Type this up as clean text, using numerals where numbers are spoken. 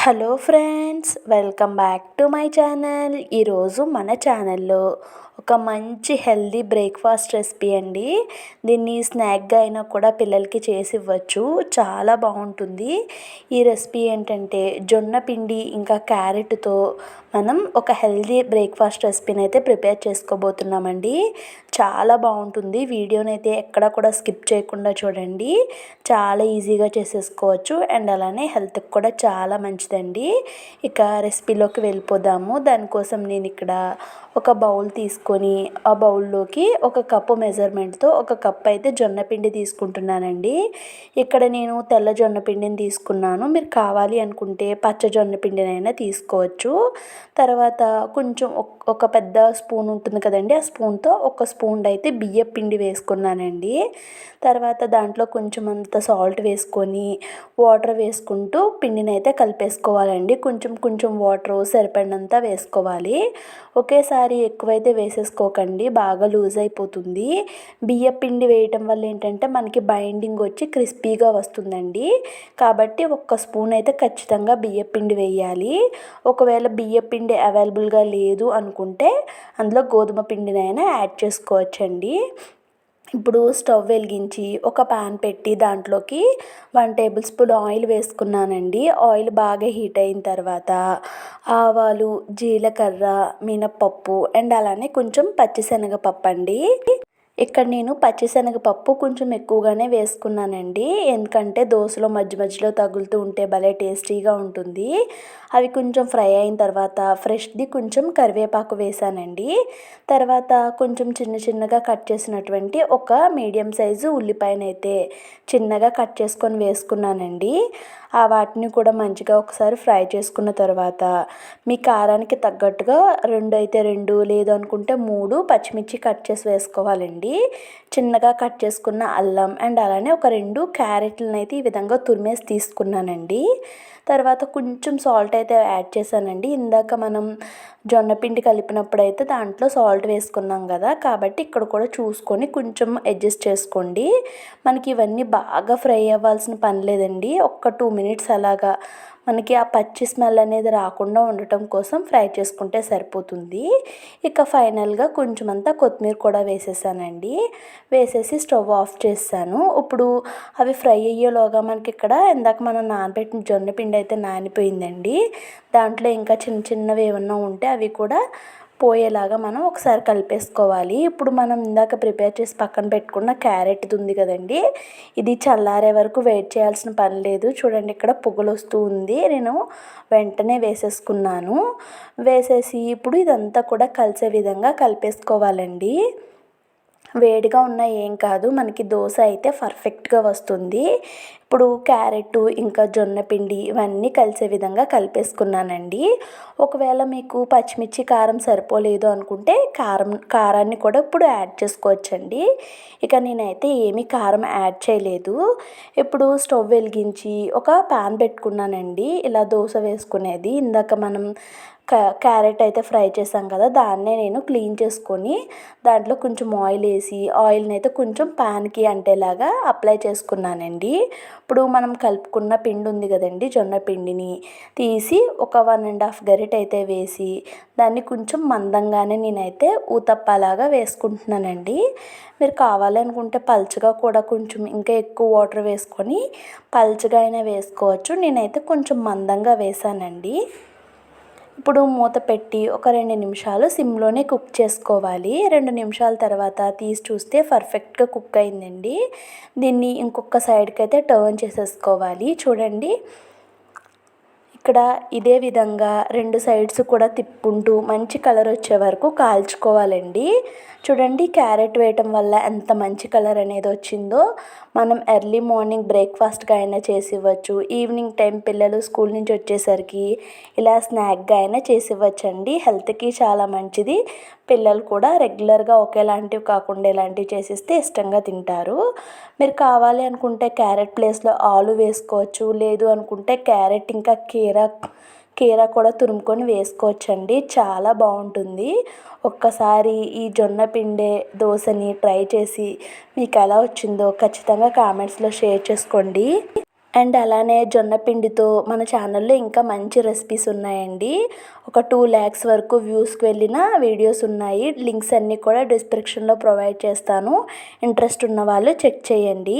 Hello friends, welcome back to my channel. ఈరోజు మన ఛానల్లో ఒక మంచి హెల్దీ బ్రేక్ఫాస్ట్ రెసిపీ అండి. దీన్ని స్నాక్గా అయినా కూడా పిల్లలకి చేసి ఇవ్వచ్చు, చాలా బాగుంటుంది. ఈ రెసిపీ ఏంటంటే జొన్న పిండి ఇంకా క్యారెట్తో మనం ఒక హెల్దీ బ్రేక్ఫాస్ట్ రెసిపీని అయితే ప్రిపేర్ చేసుకోబోతున్నామండి. చాలా బాగుంటుంది. వీడియోని అయితే ఎక్కడ కూడా స్కిప్ చేయకుండా చూడండి. చాలా ఈజీగా చేసేసుకోవచ్చు అండ్ అలానే హెల్త్కి కూడా చాలా మంచిదండి. ఇక రెసిపీలోకి వెళ్ళిపోదాము. దానికోసం నేను ఇక్కడ ఒక బౌల్ తీసుకొని ఆ బౌల్లోకి ఒక కప్పు మెజర్మెంట్తో ఒక కప్ అయితే జొన్న పిండి తీసుకుంటున్నానండి. ఇక్కడ నేను తెల్ల జొన్న పిండిని తీసుకున్నాను. మీరు కావాలి అనుకుంటే పచ్చ జొన్న పిండినైనా తీసుకోవచ్చు. తర్వాత కొంచెం ఒక పెద్ద స్పూన్ ఉంటుంది కదండి, ఆ స్పూన్తో ఒక స్పూన్ అయితే బియ్యం పిండి వేసుకున్నానండి. తర్వాత దాంట్లో కొంచెం అంత సాల్ట్ వేసుకొని వాటర్ వేసుకుంటూ పిండిని అయితే కలిపేసుకోవాలండి. కొంచెం కొంచెం వాటర్ సరిపడినంత వేసుకోవాలి. ఒకేసారి ఎక్కువైతే వేసేసుకోకండి, బాగా లూజ్ అయిపోతుంది. బియ్యం పిండి వేయటం వల్ల ఏంటంటే మనకి బైండింగ్ వచ్చి క్రిస్పీగా వస్తుందండి. కాబట్టి ఒక్క స్పూన్ అయితే ఖచ్చితంగా బియ్యం పిండి వేయాలి. ఒకవేళ బియ్యం పిండి అవైలబుల్గా లేదు అనుకుంటే అందులో గోధుమ పిండినైనా యాడ్ చేసుకోవచ్చండి. ఇప్పుడు స్టవ్ వెలిగించి ఒక పాన్ పెట్టి దాంట్లోకి 1 టేబుల్ స్పూన్ ఆయిల్ వేసుకున్నానండి. ఆయిల్ బాగా హీట్ అయిన తర్వాత ఆవాలు, జీలకర్ర, మినపప్పు అండ్ అలానే కొంచెం పచ్చిశనగపప్పు అండి. ఇక్కడ నేను పచ్చిశనగపప్పు కొంచెం ఎక్కువగానే వేసుకున్నానండి. ఎందుకంటే దోశలో మధ్య మధ్యలో తగులుతూ ఉంటే భలే టేస్టీగా ఉంటుంది. అవి కొంచెం ఫ్రై అయిన తర్వాత ఫ్రెష్ది కొంచెం కరివేపాకు వేసానండి. తర్వాత కొంచెం చిన్న చిన్నగా కట్ చేసినటువంటి ఒక మీడియం సైజు ఉల్లిపాయనైతే చిన్నగా కట్ చేసుకొని వేసుకున్నానండి. వాటిని కూడా మంచిగా ఒకసారి ఫ్రై చేసుకున్న తర్వాత మీ కారానికి తగ్గట్టుగా 2 లేదు అనుకుంటే 3 పచ్చిమిర్చి కట్ చేసి వేసుకోవాలండి. చిన్నగా కట్ చేసుకున్న అల్లం అండ్ అలానే ఒక 2 క్యారెట్లను అయితే ఈ విధంగా తురిమేసి తీసుకున్నానండి. తర్వాత కొంచెం సాల్ట్ అయితే యాడ్ చేశానండి. ఇందాక మనం జొన్నపిండి కలిపినప్పుడు అయితే దాంట్లో సాల్ట్ వేసుకున్నాం కదా, కాబట్టి ఇక్కడ కూడా చూసుకొని కొంచెం అడ్జస్ట్ చేసుకోండి. మనకి ఇవన్నీ బాగా ఫ్రై అవ్వాల్సిన పని లేదండి. ఒక 2 మినిట్స్ అలాగా మనకి ఆ పచ్చి స్మెల్ అనేది రాకుండా ఉండటం కోసం ఫ్రై చేసుకుంటే సరిపోతుంది. ఇక ఫైనల్గా కొంచెం అంతా కొత్తిమీర కూడా వేసేసానండి. వేసేసి స్టవ్ ఆఫ్ చేశాను. ఇప్పుడు అవి ఫ్రై అయ్యేలోగా మనకి ఇక్కడ ఇందాక మనం నానబెట్టిన జొన్న పిండి అయితే నానిపోయిందండి. దాంట్లో ఇంకా చిన్న చిన్నవి ఏమన్నా ఉంటే అవి కూడా పోయేలాగా మనం ఒకసారి కలిపేసుకోవాలి. ఇప్పుడు మనం ఇందాక ప్రిపేర్ చేసి పక్కన పెట్టుకున్న క్యారెట్ ఉంది కదండి, ఇది చల్లారే వరకు వెయిట్ చేయాల్సిన పని లేదు. చూడండి, ఇక్కడ పొగలు వస్తూ ఉంది. నేను వెంటనే వేసేసుకున్నాను. వేసేసి ఇప్పుడు ఇదంతా కూడా కలిసే విధంగా కలిపేసుకోవాలండి. వేడిగా ఉన్న ఏం కాదు, మనకి దోశ అయితే పర్ఫెక్ట్గా వస్తుంది. ఇప్పుడు క్యారెట్ ఇంకా జొన్న పిండి ఇవన్నీ కలిసే విధంగా కలిపేసుకున్నానండి. ఒకవేళ మీకు పచ్చిమిర్చి కారం సరిపోలేదు అనుకుంటే కారాన్ని కూడా ఇప్పుడు యాడ్ చేసుకోవచ్చండి. ఇక నేనైతే ఏమీ కారం యాడ్ చేయలేదు. ఇప్పుడు స్టవ్ వెలిగించి ఒక పాన్ పెట్టుకున్నానండి. ఇలా దోశ వేసుకునేది ఇందాక మనం క్యారెట్ అయితే ఫ్రై చేసాం కదా, దాన్నే నేను క్లీన్ చేసుకొని దాంట్లో కొంచెం ఆయిల్ వేసి ఆయిల్ని అయితే కొంచెం పాన్కి అంటేలాగా అప్లై చేసుకున్నానండి. ఇప్పుడు మనం కలుపుకున్న పిండి ఉంది కదండి, జొన్న పిండిని తీసి ఒక 1.5 గరిటె అయితే వేసి దాన్ని కొంచెం మందంగానే నేనైతే ఊతప్పలాగా వేసుకుంటున్నానండి. మీరు కావాలనుకుంటే పల్చగా కూడా కొంచెం ఇంకా ఎక్కువ వాటర్ వేసుకొని పల్చగా అయినా వేసుకోవచ్చు. నేనైతే కొంచెం మందంగా వేసానండి. ఇప్పుడు మూత పెట్టి ఒక 2 నిమిషాలు సిమ్లోనే కుక్ చేసుకోవాలి. 2 నిమిషాల తర్వాత తీసి చూస్తే పర్ఫెక్ట్గా కుక్ అయిందండి. దీన్ని ఇంకొక సైడ్కి అయితే టర్న్ చేసేసుకోవాలి. చూడండి, ఇక్కడ ఇదే విధంగా 2 సైడ్స్ కూడా తిప్పుకుంటూ మంచి కలర్ వచ్చే వరకు కాల్చుకోవాలండి. చూడండి, క్యారెట్ వేయటం వల్ల ఎంత మంచి కలర్ అనేది వచ్చిందో. మనం ఎర్లీ మార్నింగ్ బ్రేక్ఫాస్ట్గా అయినా చేసి ఇవ్వచ్చు. ఈవినింగ్ టైం పిల్లలు స్కూల్ నుంచి వచ్చేసరికి ఇలా స్నాక్గా అయినా చేసి ఇవ్వచ్చండి. హెల్త్కి చాలా మంచిది. పిల్లలు కూడా రెగ్యులర్గా ఒకేలాంటివి కాకుండా ఇలాంటివి చేసిస్తే ఇష్టంగా తింటారు. మీరు కావాలి అనుకుంటే క్యారెట్ ప్లేస్లో ఆలు వేసుకోవచ్చు. లేదు అనుకుంటే క్యారెట్ ఇంకా కీరా కూడా తురుముకొని వేసుకోవచ్చండి. చాలా బాగుంటుంది. ఒక్కసారి ఈ జొన్న పిండి దోశని ట్రై చేసి మీకు ఎలా వచ్చిందో ఖచ్చితంగా కామెంట్స్లో షేర్ చేసుకోండి. అండ్ అలానే జొన్న పిండితో మన ఛానల్లో ఇంకా మంచి రెసిపీస్ ఉన్నాయండి. ఒక 2 lakhs వరకు వ్యూస్కి వెళ్ళిన వీడియోస్ ఉన్నాయి. లింక్స్ అన్నీ కూడా డిస్క్రిప్షన్లో ప్రొవైడ్ చేస్తాను. ఇంట్రెస్ట్ ఉన్న వాళ్ళు చెక్ చేయండి.